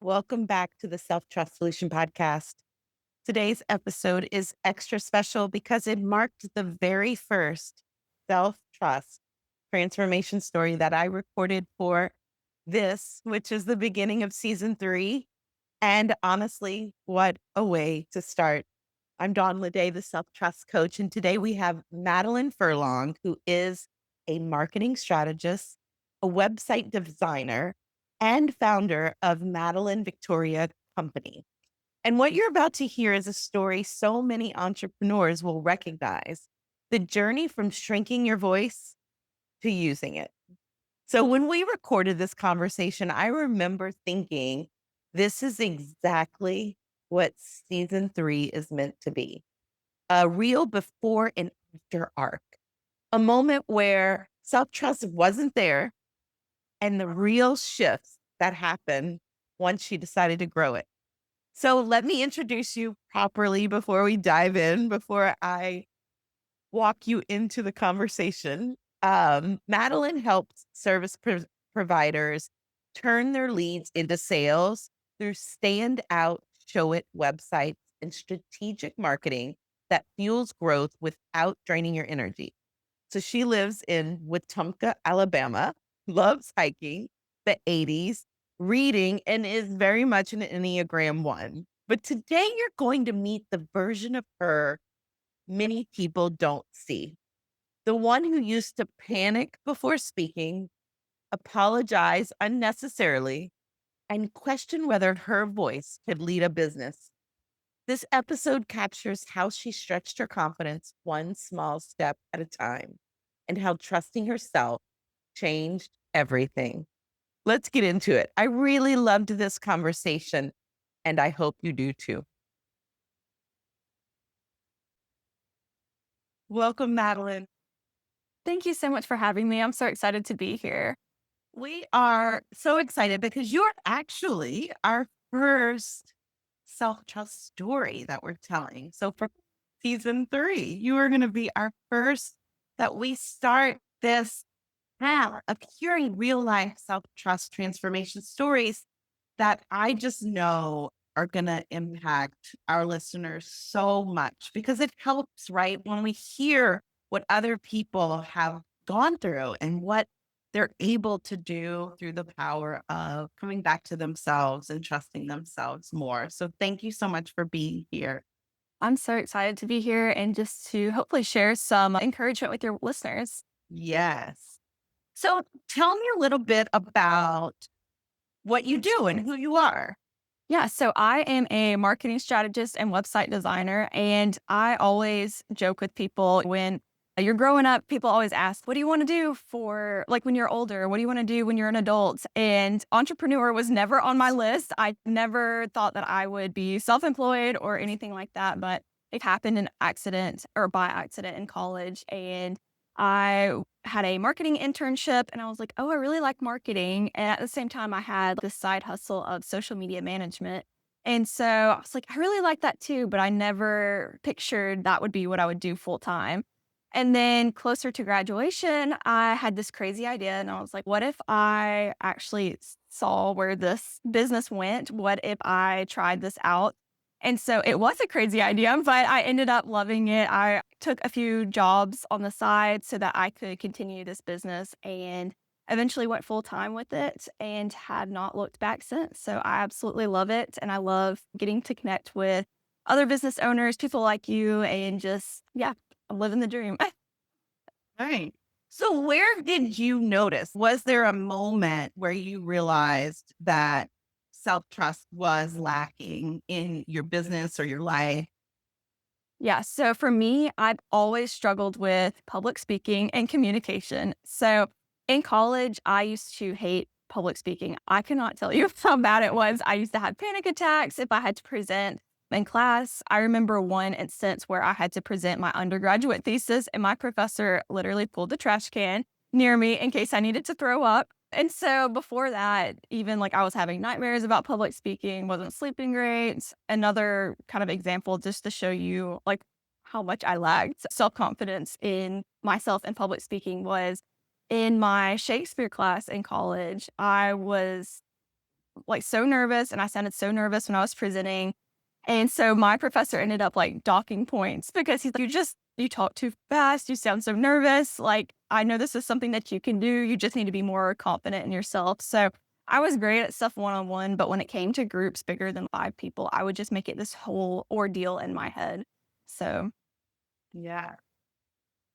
Welcome back to the Self Trust Solution Podcast. Today's episode is extra special because it marked the very first self trust transformation story that I recorded for this, which is the beginning of season 3. And honestly, what a way to start. I'm Dawn Leday, the self trust coach. And today we have Madelyn Furlong, who is a marketing strategist, a website designer, and founder of Madelyn Victoria Company. And what you're about to hear is a story so many entrepreneurs will recognize, the journey from shrinking your voice to using it. So when we recorded this conversation, I remember thinking, this is exactly what season 3 is meant to be, a real before and after arc, a moment where self trust wasn't there and the real shifts that happened once she decided to grow it. So let me introduce you properly before we dive in, before I walk you into the conversation. Madelyn helps providers turn their leads into sales through standout show it websites and strategic marketing that fuels growth without draining your energy. So she lives in Wetumpka, Alabama, loves hiking, the 80s, reading, and is very much an Enneagram 1. But today you're going to meet the version of her many people don't see. The one who used to panic before speaking, apologize unnecessarily, and question whether her voice could lead a business. This episode captures how she stretched her confidence one small step at a time and how trusting herself changed everything. Let's get into it. I really loved this conversation, and I hope you do too. Welcome, Madelyn. Thank you so much for having me. I'm so excited to be here. We are so excited because you're actually our first self trust story that we're telling. So, for season 3, you are going to be our first that we start this path of hearing real life self trust transformation stories that I just know are going to impact our listeners so much because it helps, right? When we hear what other people have gone through and what they're able to do through the power of coming back to themselves and trusting themselves more. So, thank you so much for being here. I'm so excited to be here and just to hopefully share some encouragement with your listeners. Yes. So, tell me a little bit about what you do and who you are. Yeah, so I am a marketing strategist and website designer. And I always joke with people when you're growing up, people always ask, what do you want to do for like when you're older? What do you want to do when you're an adult? And entrepreneur was never on my list. I never thought that I would be self employed or anything like that, but it happened in accident or by accident in college. And I had a marketing internship and I was like, oh, I really like marketing. And at the same time, I had this side hustle of social media management. And so I was like, I really like that too, but I never pictured that would be what I would do full time. And then closer to graduation, I had this crazy idea and I was like, what if I actually saw where this business went? What if I tried this out? And so it was a crazy idea, but I ended up loving it. I took a few jobs on the side so that I could continue this business and eventually went full time with it and have not looked back since. So I absolutely love it. And I love getting to connect with other business owners, people like you, and just, yeah, I'm living the dream. Right. So, where did you notice? Was there a moment where you realized that self trust was lacking in your business or your life? Yeah. So for me, I've always struggled with public speaking and communication. So in college, I used to hate public speaking. I cannot tell you how bad it was. I used to have panic attacks if I had to present in class. I remember one instance where I had to present my undergraduate thesis, and my professor literally pulled the trash can near me in case I needed to throw up. And so before that, even like I was having nightmares about public speaking, wasn't sleeping great. Another kind of example just to show you like how much I lacked self-confidence in myself and public speaking was in my Shakespeare class in college. I was like so nervous and I sounded so nervous when I was presenting. And so my professor ended up like docking points because he's like, you talk too fast. You sound so nervous. Like, I know this is something that you can do. You just need to be more confident in yourself. So I was great at stuff one on one, but when it came to groups bigger than 5 people, I would just make it this whole ordeal in my head. So Yeah.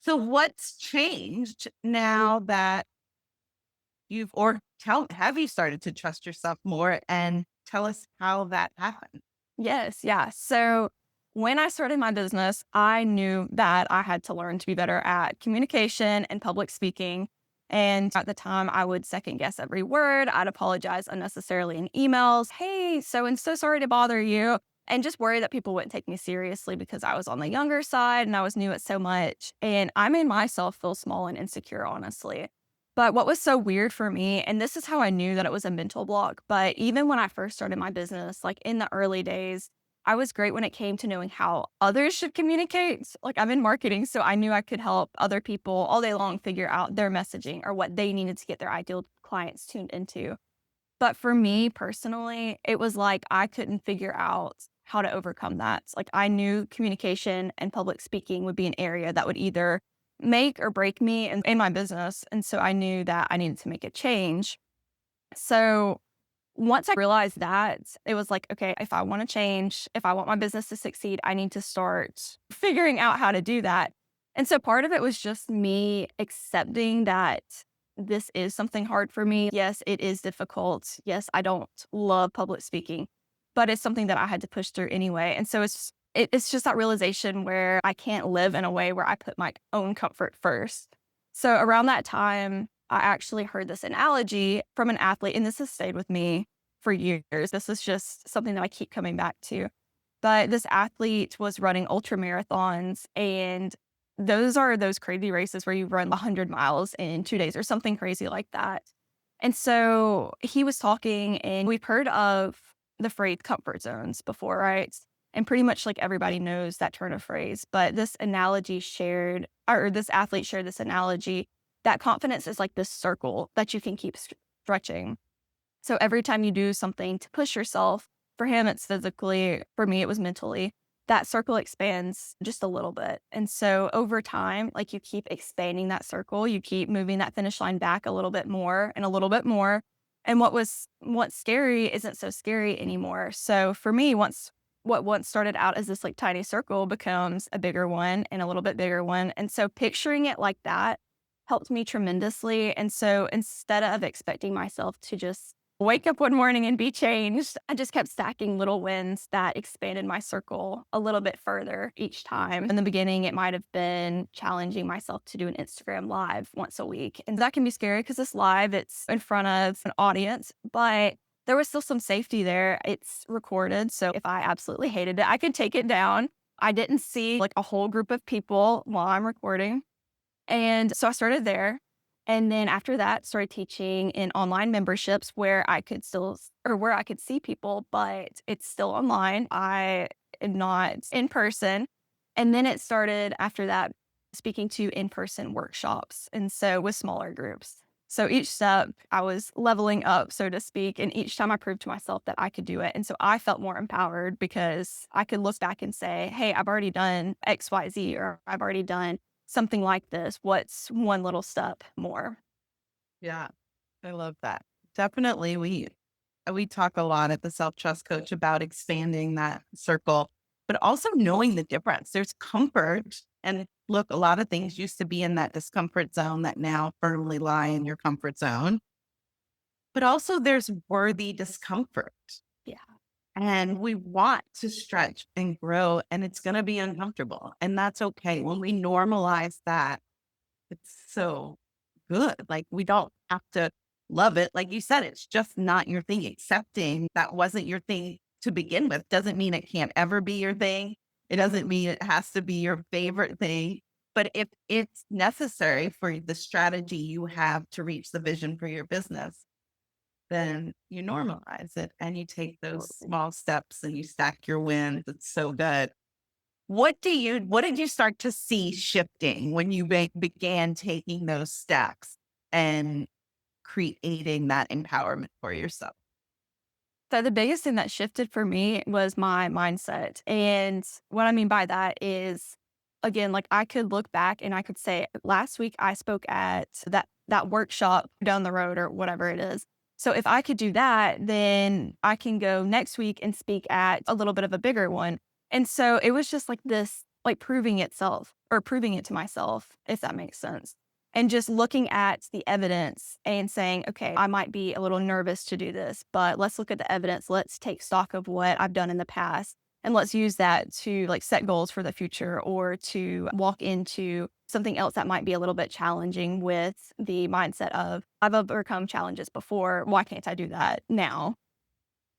So what's changed now that have you started to trust yourself more, and tell us how that happened? yes, yeah. So when I started my business, I knew that I had to learn to be better at communication and public speaking. And at the time, I would second guess every word. I'd apologize unnecessarily in emails. Hey, so and so sorry to bother you. And just worry that people wouldn't take me seriously because I was on the younger side and I was new at so much. And I made myself feel small and insecure, honestly. But what was so weird for me, and this is how I knew that it was a mental block, but even when I first started my business, like in the early days, I was great when it came to knowing how others should communicate. Like I'm in marketing, so I knew I could help other people all day long figure out their messaging or what they needed to get their ideal clients tuned into. But for me personally, it was like I couldn't figure out how to overcome that. Like I knew communication and public speaking would be an area that would either make or break me in my business. And so I knew that I needed to make a change. So once I realized that, it was like, okay, if I want to change, if I want my business to succeed, I need to start figuring out how to do that. And so part of it was just me accepting that this is something hard for me. Yes, it is difficult. Yes, I don't love public speaking, but it's something that I had to push through anyway. And so it's just that realization where I can't live in a way where I put my own comfort first. So around that time, I actually heard this analogy from an athlete, and this has stayed with me for years. This is just something that I keep coming back to. But this athlete was running ultra marathons, and those are those crazy races where you run 100 miles in 2 days or something crazy like that. And so he was talking, and we've heard of the phrase comfort zones before, right? And pretty much like everybody knows that turn of phrase. But this athlete shared this analogy that confidence is like this circle that you can keep stretching. So every time you do something to push yourself, for him, it's physically, for me, it was mentally, that circle expands just a little bit. And so over time, like you keep expanding that circle, you keep moving that finish line back a little bit more and a little bit more. And what's scary isn't so scary anymore. So for me, what once started out as this like tiny circle becomes a bigger one and a little bit bigger one. And so picturing it like that helped me tremendously. And so instead of expecting myself to just wake up one morning and be changed, I just kept stacking little wins that expanded my circle a little bit further each time. In the beginning, it might have been challenging myself to do an Instagram live once a week. And that can be scary because this live, it's in front of an audience, but there was still some safety there. It's recorded. So if I absolutely hated it, I could take it down. I didn't see like a whole group of people while I'm recording. And so I started there. And then after that, started teaching in online memberships where I could where I could see people, but it's still online. I am not in person. And then it started after that speaking to in person workshops. And so with smaller groups. So each step I was leveling up, so to speak. And each time I proved to myself that I could do it. And so I felt more empowered because I could look back and say, hey, I've already done XYZ, or I've already done something like this. What's one little step more? Yeah, I love that. Definitely, we talk a lot at the Self Trust Coach about expanding that circle, but also knowing the difference. There's comfort, and look, a lot of things used to be in that discomfort zone that now firmly lie in your comfort zone. But also, there's worthy discomfort, Yeah. and we want to stretch and grow, and it's going to be uncomfortable, and that's okay. When we normalize that, it's so good. Like, we don't have to love it. Like you said, it's just not your thing. Accepting that wasn't your thing to begin with doesn't mean it can't ever be your thing. It doesn't mean it has to be your favorite thing. But if it's necessary for the strategy you have to reach the vision for your business, then you normalize it and you take those Absolutely. small steps and you stack your wins. It's so good. What did you start to see shifting when you began taking those steps and creating that empowerment for yourself? So the biggest thing that shifted for me was my mindset. And what I mean by that is, again, like I could look back and I could say, last week I spoke at that workshop down the road or whatever it is. So if I could do that, then I can go next week and speak at a little bit of a bigger one. And so it was just like this, like proving itself or proving it to myself, if that makes sense. And just looking at the evidence and saying, okay, I might be a little nervous to do this, but let's look at the evidence. Let's take stock of what I've done in the past and let's use that to like set goals for the future or to walk into something else that might be a little bit challenging with the mindset of I've overcome challenges before. Why can't I do that now?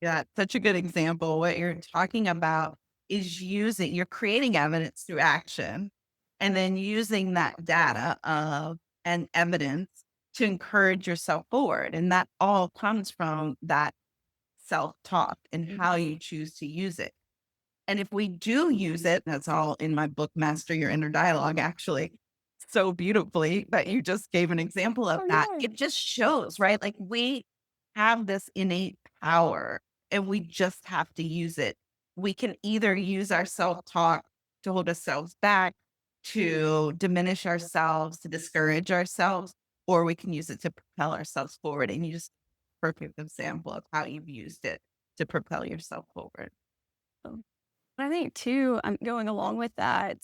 Yeah, such a good example. What you're talking about is you're creating evidence through action and then using that data and evidence to encourage yourself forward. And that all comes from that self talk and how you choose to use it. And if we do use it, that's all in my book, Master Your Inner Dialogue, actually, so beautifully that you just gave an example of Oh, that. yeah. It just shows, right? Like we have this innate power and we just have to use it. We can either use our self talk to hold ourselves back, to diminish ourselves, to discourage ourselves, or we can use it to propel ourselves forward. And you just perfect example of how you've used it to propel yourself forward. I think too, going along with that,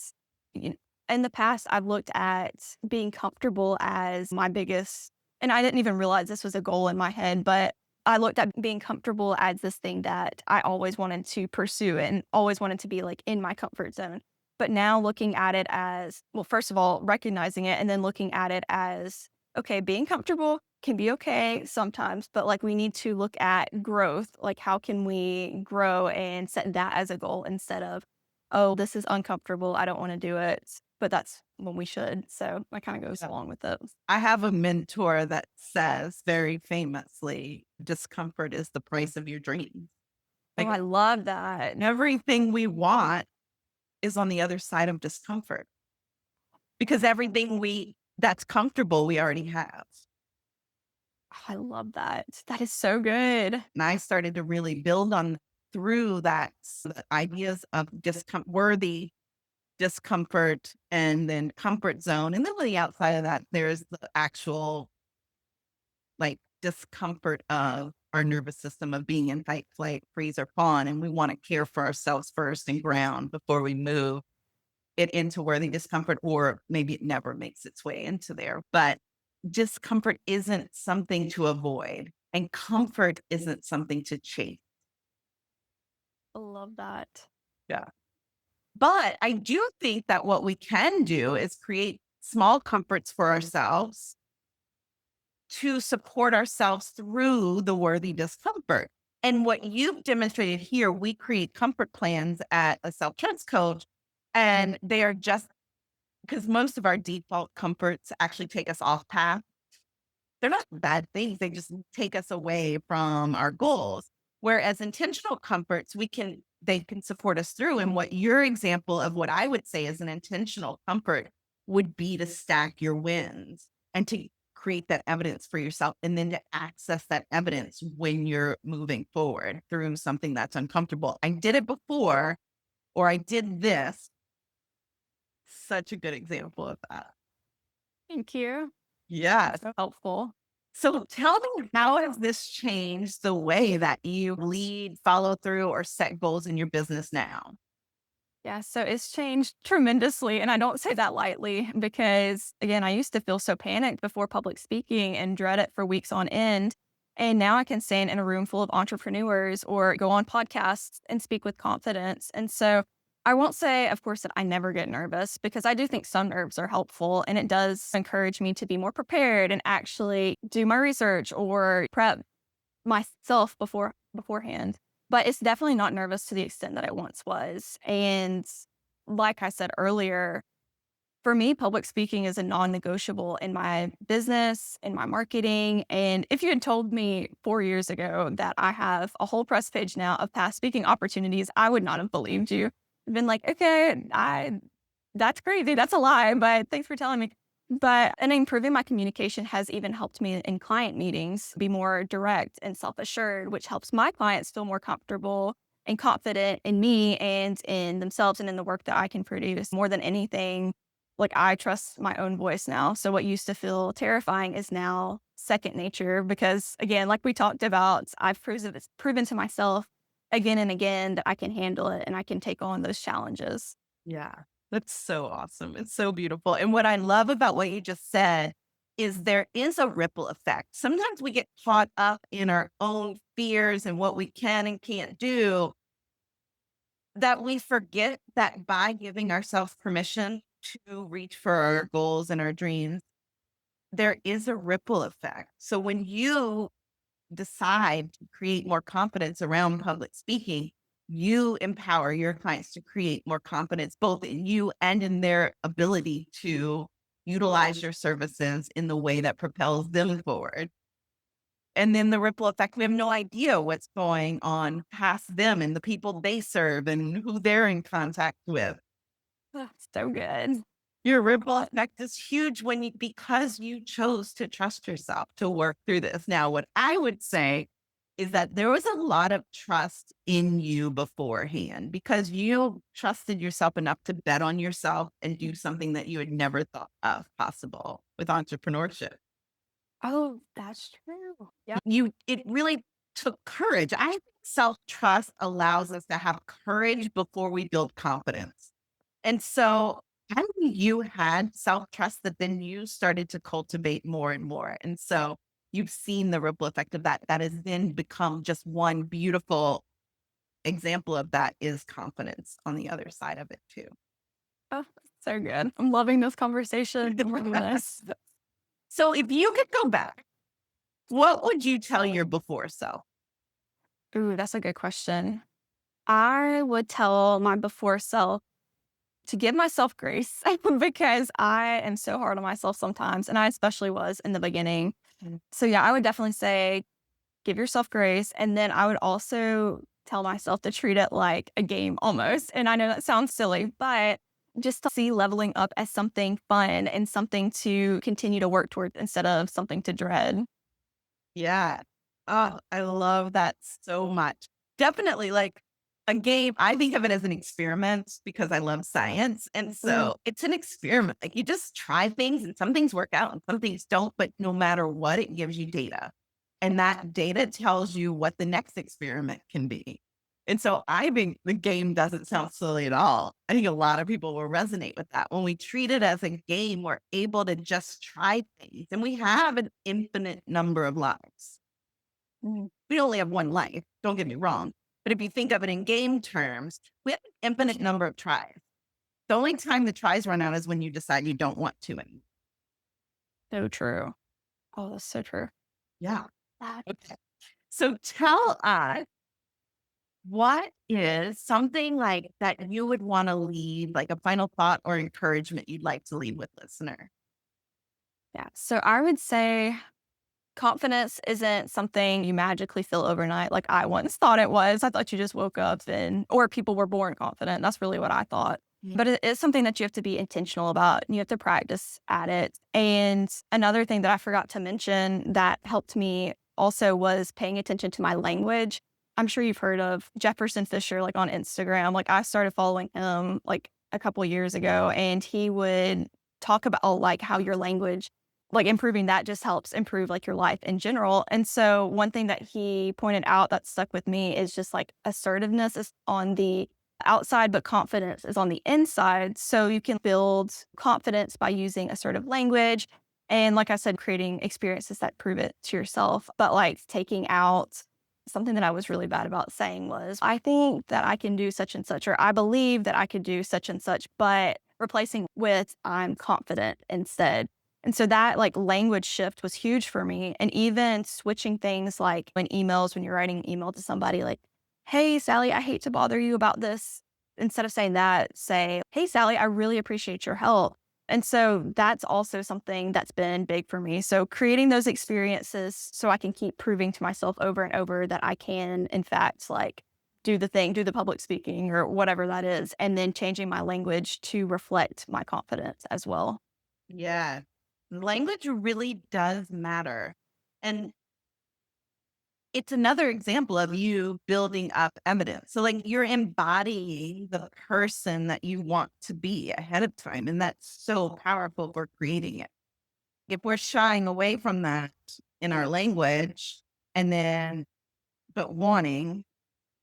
you kn in the past, I've looked at being comfortable as my biggest and I didn't even realize this was a goal in my head, but I looked at being comfortable as this thing that I always wanted to pursue and always wanted to be, like, in my comfort zone. But now looking at it as well, first of all, recognizing it and then looking at it as, okay, being comfortable can be okay sometimes, but, like, we need to look at growth, like, how can we grow and set that as a goal instead of, "Oh, this is uncomfortable, I don't wanna do it," but that's when we should, so that kinda goes Yeah. along with it. I have a mentor that says very famously, discomfort is the price of your dreams. Oh, Like I love that. everything we want is on the other side of discomfort because everything that's comfortable, we already have. Oh, I love that. That is so good. And I started to really build on through that the ideas of worthy discomfort and then comfort zone. And then on the outside of that, there's the actual like discomfort of our nervous system of being in fight, flight, freeze, or fawn. And we want to care for ourselves first and ground before we move it into worthy discomfort, or maybe it never makes its way into there. But discomfort isn't something to avoid, and comfort isn't something to chase. I love that. Yeah. But I do think that what we can do is create small comforts for ourselves to support ourselves through the worthy discomfort. And what you've demonstrated here, we create comfort plans at a self trust coach, and they are just because most of our default comforts actually take us off path. They're not bad things. They just take us away from our goals. Whereas intentional comforts, they can support us through. And what your example of what I would say is an intentional comfort would be to stack your wins and to create that evidence for yourself and then to access that evidence when you're moving forward through something that's uncomfortable. I did it before, or I did this. Such a good example of that. Thank you. Yes. So helpful. So tell me, how has this changed the way that you lead, follow through, or set goals in your business now? Yeah, so it's changed tremendously, and I don't say that lightly because, again, I used to feel so panicked before public speaking and dread it for weeks on end. And now I can stand in a room full of entrepreneurs or go on podcasts and speak with confidence. And so I won't say, of course, that I never get nervous because I do think some nerves are helpful and it does encourage me to be more prepared and actually do my research or prep myself beforehand, but it's definitely not nervous to the extent that I once was, and like I said earlier, for me, public speaking is a non-negotiable in my business, in my marketing, and if you had told me 4 years ago that I have a whole press page now of past speaking opportunities, I would not have believed you. I've been like, "Okay, I that's crazy, that's a lie, but thanks for telling me." And improving my communication has even helped me in client meetings be more direct and self assured, which helps my clients feel more comfortable and confident in me and in themselves and in the work that I can produce. More than anything, like I trust my own voice now. So what used to feel terrifying is now second nature because, again, like we talked about, it's proven to myself again and again that I can handle it and I can take on those challenges. Yeah, that's so awesome. It's so beautiful. And what I love about what you just said is there is a ripple effect. Sometimes we get caught up in our own fears and what we can and can't do that we forget that by giving ourselves permission to reach for our goals and our dreams, there is a ripple effect. So when you decide to create more confidence around public speaking, you empower your clients to create more confidence both in you and in their ability to utilize your services in the way that propels them forward. And then the ripple effect, we have no idea what's going on past them and the people they serve and who they're in contact with. So good. Your ripple effect is huge when you because you chose to trust yourself to work through this. Now, what I would say is that there was a lot of trust in you beforehand because you trusted yourself enough to bet on yourself and do something that you had never thought of possible with entrepreneurship. Oh, that's true. Yep. It really took courage. I think self-trust allows us to have courage before we build confidence. And so, how you had self-trust that then you started to cultivate more and more. And so you've seen the ripple effect of that. That has then become just one beautiful example of that is confidence on the other side of it too. Oh, so good. I'm loving this conversation. Oh my goodness. So if you could go back, what would you tell your before self? Ooh, that's a good question. I would tell my before self to give myself grace because I am so hard on myself sometimes. And I especially was in the beginning. Mm. So, yeah, I would definitely say give yourself grace. And then I would also tell myself to treat it like a game almost. And I know that sounds silly, but just to see leveling up as something fun and something to continue to work towards instead of something to dread. Yeah. Oh, I love that so much. Definitely like a game. I think of it as an experiment because I love science. And Mm, so it's an experiment. Like you just try things and some things work out and some things don't. But no matter what, it gives you data. And that data tells you what the next experiment can be. And so I think the game doesn't sound silly at all. I think a lot of people will resonate with that. When we treat it as a game, we're able to just try things and we have an infinite number of lives. mm. We only have one life, don't get me wrong. But if you think of it in game terms, we have an infinite number of tries. The only time the tries run out is when you decide you don't want to anymore. So true. Oh, that's so true. Yeah. That Okay. So tell us what is something like that you would want to leave, like a final thought or encouragement you'd like to leave with listener? Yeah. So I would say confidence isn't something you magically feel overnight like I once thought it was. I thought you just woke up or people were born confident. That's really what I thought. Mm. But it is something that you have to be intentional about and you have to practice at it. And another thing that I forgot to mention that helped me also was paying attention to my language. I'm sure you've heard of Jefferson Fisher, like on Instagram. Like I started following him like a couple years ago, and he would talk about like how your language like, improving that just helps improve, like, your life in general, and so one thing that he pointed out that stuck with me is just, like, assertiveness is on the outside, but confidence is on the inside, so you can build confidence by using assertive language, and like I said, creating experiences that prove it to yourself, but, like, taking out something that I was really bad about saying was, "I think that I can do such and such," or, "I believe that I could do such and such," but replacing with, "I'm confident," instead. And so that, like, language shift was huge for me, and even switching things, like, in emails when you're writing an email to somebody, like, "Hey, Sally, I hate to bother you about this." Instead of saying that, say, "Hey, Sally, I really appreciate your help." And so that's also something that's been big for me. So creating those experiences so I can keep proving to myself over and over that I can, in fact, like, do the public speaking or whatever that is, and then changing my language to reflect my confidence as well. Yeah. Language really does matter. And it's another example of you building up evidence. So, like, you're embodying the person that you want to be ahead of time. And that's so powerful for creating it. If we're shying away from that in our language and then, but wanting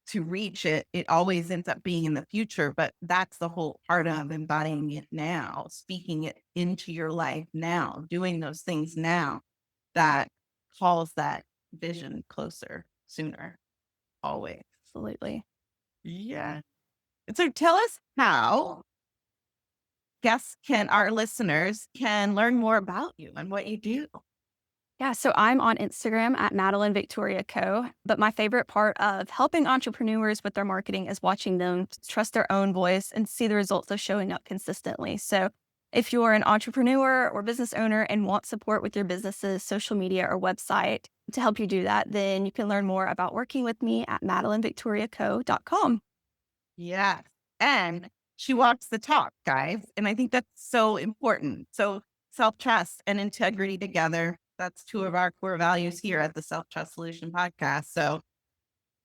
to reach it, it always ends up being in the future. But that's the whole part of embodying it now, speaking it into your life now, doing those things now that calls that vision closer sooner, always. Absolutely. Yeah. So tell us how our listeners can learn more about you and what you do. Yeah, so I'm on Instagram at Madelyn Victoria Co. But my favorite part of helping entrepreneurs with their marketing is watching them trust their own voice and see the results of showing up consistently. So if you're an entrepreneur or business owner and want support with your business's social media or website to help you do that, then you can learn more about working with me at madelynvictoriaco.com. Yes. And she walks the talk, guys. And I think that's so important. So self trust and integrity together. That's two of our core values here at the Self Trust Solution podcast. So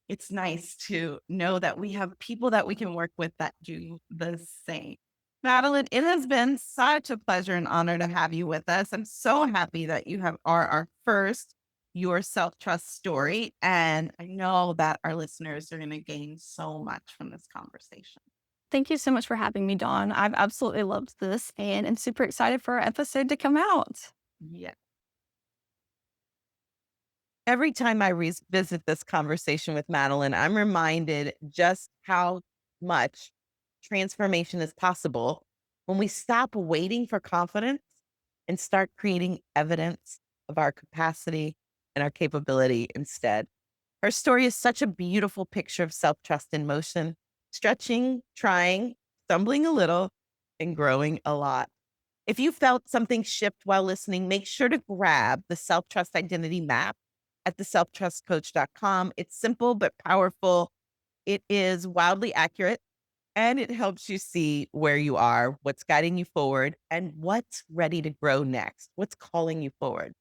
it's nice to know that we have people that we can work with that do the same. Madeline, it has been such a pleasure and honor to have you with us. I'm so happy that you are our first Your Self Trust story. And I know that our listeners are going to gain so much from this conversation. Thank you so much for having me, Dawn. I've absolutely loved this and am super excited for our episode to come out. Yeah. Every time I revisit this conversation with Madeline, I'm reminded just how much transformation is possible when we stop waiting for confidence and start creating evidence of our capacity and our capability instead. Her story is such a beautiful picture of self trust in motion, stretching, trying, stumbling a little, and growing a lot. If you felt something shift while listening, make sure to grab the self trust identity map at theselftrustcoach.com. It's simple but powerful. It is wildly accurate and it helps you see where you are, what's guiding you forward, and what's ready to grow next, what's calling you forward.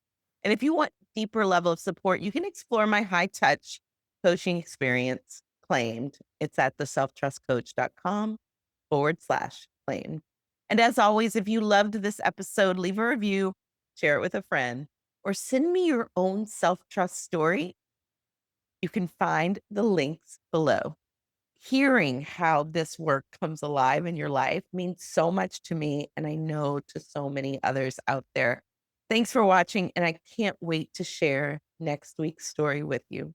And if you want deeper level of support, you can explore my high touch coaching experience claimed. It's at theselftrustcoach.com/claimed. And as always, if you loved this episode, leave a review, share it with a friend, or send me your own self trust story. You can find the links below. Hearing how this work comes alive in your life means so much to me, and I know to so many others out there. Thanks for watching, and I can't wait to share next week's story with you.